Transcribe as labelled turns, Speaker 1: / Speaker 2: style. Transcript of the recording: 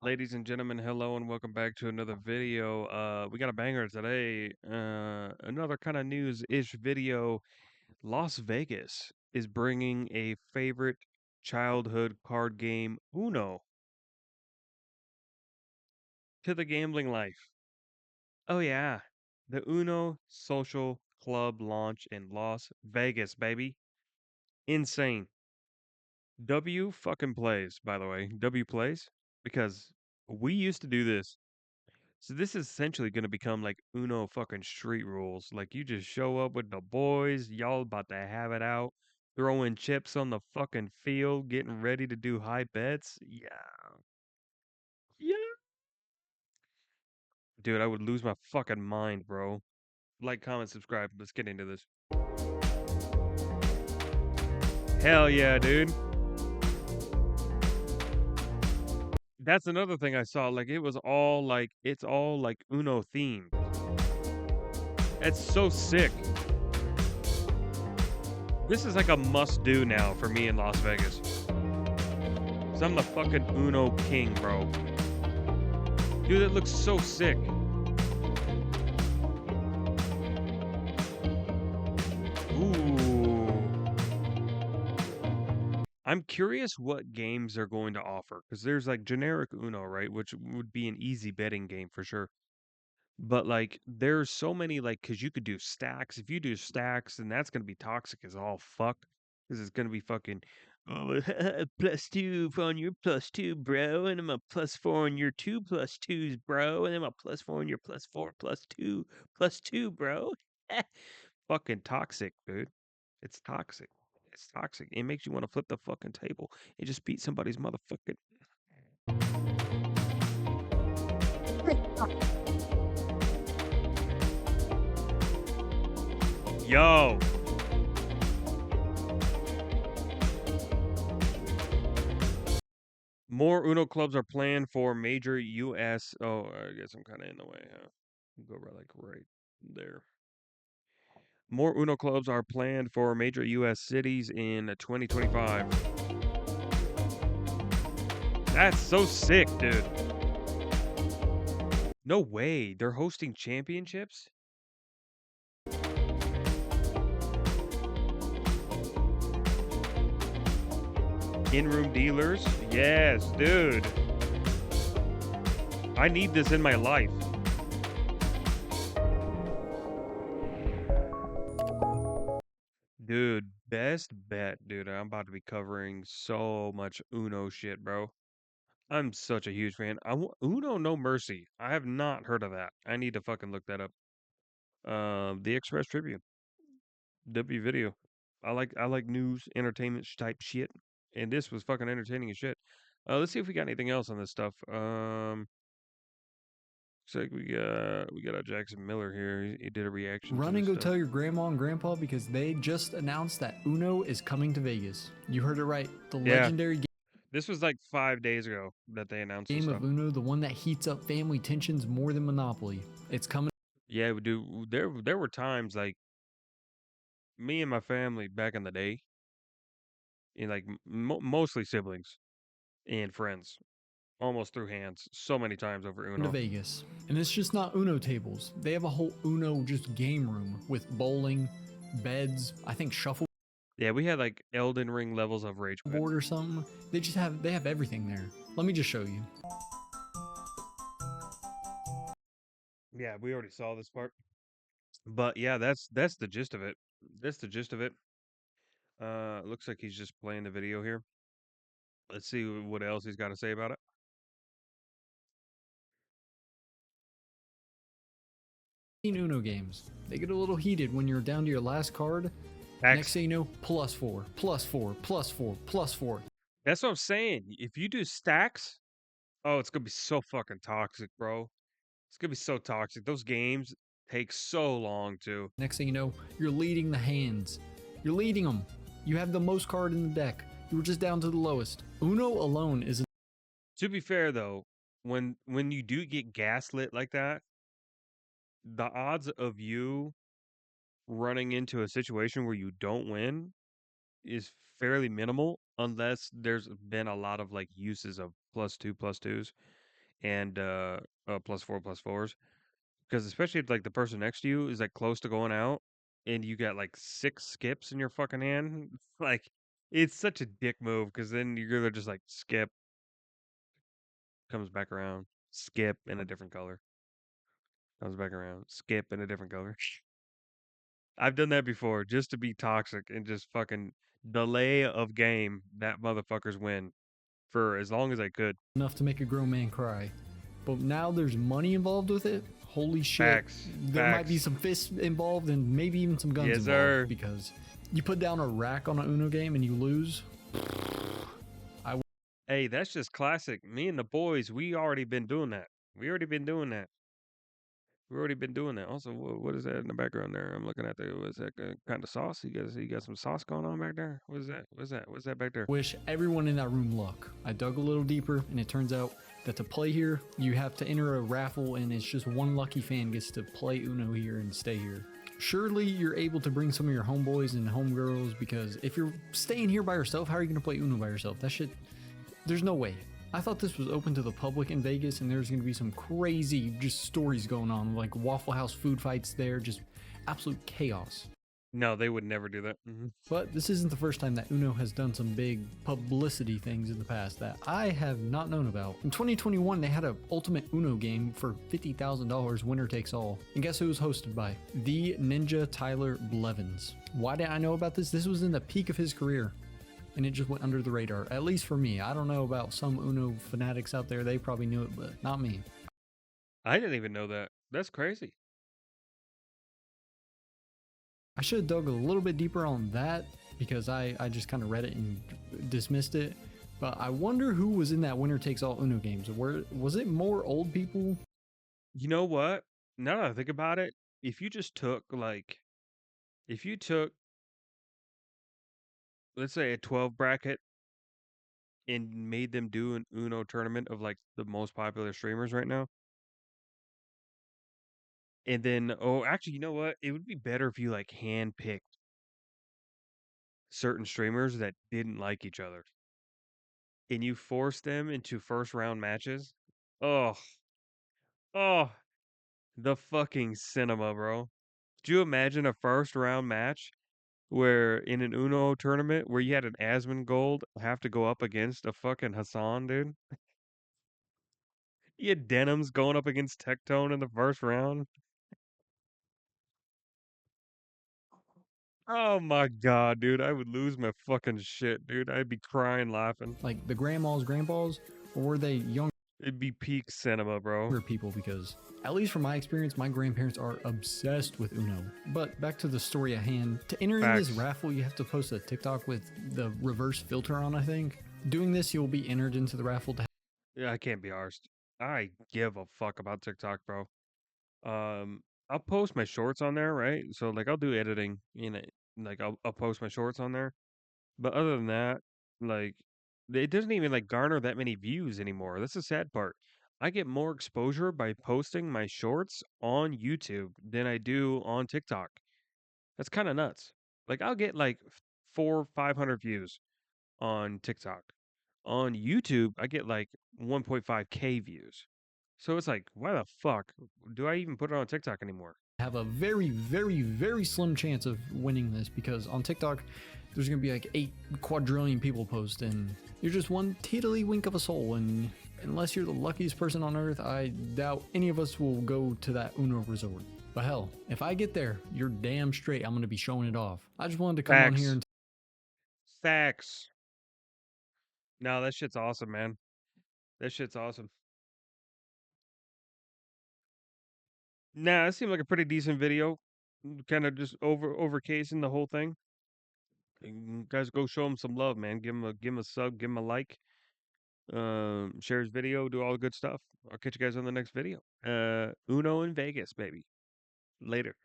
Speaker 1: Ladies and gentlemen, hello and welcome back to another video. We got a banger today. Another kind of news-ish video. Las Vegas is bringing a favorite childhood card game, Uno, to the gambling life. Oh yeah, the Uno Social Club launch in Las Vegas, baby. Insane. W fucking plays, by the way. W plays because we used to do this. So this is essentially going to become like Uno fucking street rules. Like you just show up with the boys, y'all about to have it out, throwing chips on the fucking field, getting ready to do high bets. Yeah. Yeah. Dude, I would lose my fucking mind, bro. Like, comment, subscribe. Let's get into this. Hell yeah, dude. That's another thing I saw. Like it's all like Uno themed. That's so sick. This is like a must do now for me in Las Vegas. Cause I'm the fucking Uno king, bro. Dude, it looks so sick. Ooh. I'm curious what games they're going to offer. Because there's like generic Uno, right? Which would be an easy betting game for sure. But like there's so many because you could do stacks. If you do stacks, then that's gonna be toxic as all fuck. Because it's gonna be fucking +2 on your +2, bro, and I'm a +4 on your 2 +2s, bro, and I'm a +4 on your +4 +2 bro. Fucking toxic, dude. It's toxic. It's toxic. It makes you want to flip the fucking table and just beat somebody's motherfucking. Yo. More Uno clubs are planned for major U.S. Oh, I guess I'm kind of in the way, huh? Go right there. More Uno clubs are planned for major U.S. cities in 2025. That's so sick, dude. No way. They're hosting championships? In-room dealers? Yes, dude. I need this in my life. Dude, best bet, dude. I'm about to be covering so much Uno shit, bro. I'm such a huge fan. Uno No Mercy. I have not heard of that. I need to fucking look that up. The Express Tribune, W Video. I like news, entertainment type shit, and this was fucking entertaining as shit. Let's see if we got anything else on this stuff. Looks like we got a Jackson Miller here. He did a reaction to
Speaker 2: Run
Speaker 1: this
Speaker 2: and go
Speaker 1: stuff.
Speaker 2: tell your grandma and grandpa because they just announced that Uno is coming to Vegas. You heard it right. The
Speaker 1: Yeah,
Speaker 2: legendary
Speaker 1: this was like 5 days ago that they announced this
Speaker 2: game
Speaker 1: stuff.
Speaker 2: of Uno, the one that heats up family tensions more than Monopoly. It's coming.
Speaker 1: Yeah, we do. There were times like me and my family back in the day, and like mostly siblings and friends, almost through hands so many times over
Speaker 2: To
Speaker 1: Uno.
Speaker 2: Vegas. And it's just not Uno tables. They have a whole Uno just game room with bowling, beds, I think shuffleboard
Speaker 1: Yeah, we had like Elden Ring levels of rage quit.
Speaker 2: or something. They have everything there. Let me just show you.
Speaker 1: Yeah, we already saw this part. But yeah, that's the gist of it. That's the gist of it. Looks like he's just playing the video here. Let's see what else he's got to say about it.
Speaker 2: Uno games. They get a little heated when you're down to your last card. Next
Speaker 1: X.
Speaker 2: thing you know, +4, +4, +4, +4.
Speaker 1: That's what I'm saying. If you do stacks, oh, it's gonna be so fucking toxic, bro. It's gonna be so toxic. Those games take so long too.
Speaker 2: Next thing you know, you're leading the hands. You're leading them. You have the most card in the deck. You were just down to the lowest. Uno alone is
Speaker 1: To be fair though, when you do get gaslit like that, the odds of you running into a situation where you don't win is fairly minimal unless there's been a lot of like uses of +2 +2s. and plus four plus fours. Because especially if like the person next to you is like close to going out, and you got like 6 skips in your fucking hand, like it's such a dick move. Because then you're gonna just like skip, comes back around, skip in a different color, comes back around, skip in a different color. I've done that before just to be toxic and just fucking delay of game that motherfuckers win for as long as I could.
Speaker 2: enough to make a grown man cry. But now there's money involved with it. Holy shit.
Speaker 1: Facts,
Speaker 2: There might be
Speaker 1: facts.
Speaker 2: some fists involved and maybe even some guns
Speaker 1: Yes,
Speaker 2: involved
Speaker 1: sir.
Speaker 2: because you put down a rack on an Uno game and you lose.
Speaker 1: Hey, that's just classic. Me and the boys, we already been doing that. We already been doing that. We already been doing that. Also, what is that in the background there? I'm looking at the. What is that kind of sauce? You got some sauce going on back there? What is that? What is that? What's that back there?
Speaker 2: Wish everyone in that room luck. I dug a little deeper and it turns out that to play here, you have to enter a raffle and it's just one lucky fan gets to play Uno here and stay here. Surely you're able to bring some of your homeboys and homegirls because if you're staying here by yourself, how are you going to play Uno by yourself? That shit, there's no way. I thought this was open to the public in Vegas and there's going to be some crazy just stories going on, like Waffle House food fights there, just absolute chaos.
Speaker 1: No, they would never do that.
Speaker 2: But this isn't the first time that Uno has done some big publicity things in the past that I have not known about. In 2021, they had an Ultimate Uno game for $50,000, winner takes all. And guess who was hosted by? The Ninja Tyler Blevins. Why did I know about this? This was in the peak of his career. And it just went under the radar, at least for me. I don't know about some Uno fanatics out there. They probably knew it, but not me.
Speaker 1: I didn't even know that. That's crazy.
Speaker 2: I should have dug a little bit deeper on that because I just kind of read it and dismissed it. But I wonder who was in that winner takes all Uno games. Was it more old people?
Speaker 1: You know what? Now that I think about it, if you just took like, if you took, let's say a 12 bracket and made them do an Uno tournament of like the most popular streamers right now, and then, oh, actually, you know what? It would be better if you like handpicked certain streamers that didn't like each other and you forced them into first round matches. Oh, oh, the fucking cinema, bro. Could you imagine a first round match where in an Uno tournament where you had an Asmongold have to go up against a fucking Hassan, dude? You had Denims going up against Tectone in the first round. Oh my god, dude, I would lose my fucking shit, dude. I'd be crying laughing.
Speaker 2: Like the grandmas, grandpas? Or were they younger
Speaker 1: It'd be peak cinema, bro.
Speaker 2: people? Because, at least from my experience, my grandparents are obsessed with Uno. But back to the story at hand. To enter in this
Speaker 1: Facts.
Speaker 2: raffle, you have to post a TikTok with the reverse filter on, I think. Doing this, you'll be entered into the raffle to
Speaker 1: Yeah, I can't be arsed. I give a fuck about TikTok, bro. I'll post my shorts on there, right? So like I'll do editing, like I'll post my shorts on there. But other than that, like it doesn't even like garner that many views anymore. That's the sad part. I get more exposure by posting my shorts on YouTube than I do on TikTok. That's kind of nuts. Like I'll get like 500 views on TikTok. On YouTube, I get like 1.5K views. So it's like, why the fuck do I even put it on TikTok anymore?
Speaker 2: have a very, very, very slim chance of winning this because on TikTok, there's gonna be like 8 quadrillion people post, and you're just one tiddlywink of a soul. And unless you're the luckiest person on earth, I doubt any of us will go to that Uno resort. But hell, if I get there, you're damn straight I'm gonna be showing it off. I just wanted to come on here
Speaker 1: Facts.
Speaker 2: and
Speaker 1: Facts. No, that shit's awesome, man. That shit's awesome. Nah, it seemed like a pretty decent video. Kind of just overcasing the whole thing. Guys, go show him some love, man. Give him a sub, give him a like. Share his video, do all the good stuff. I'll catch you guys on the next video. Uno in Vegas, baby. Later.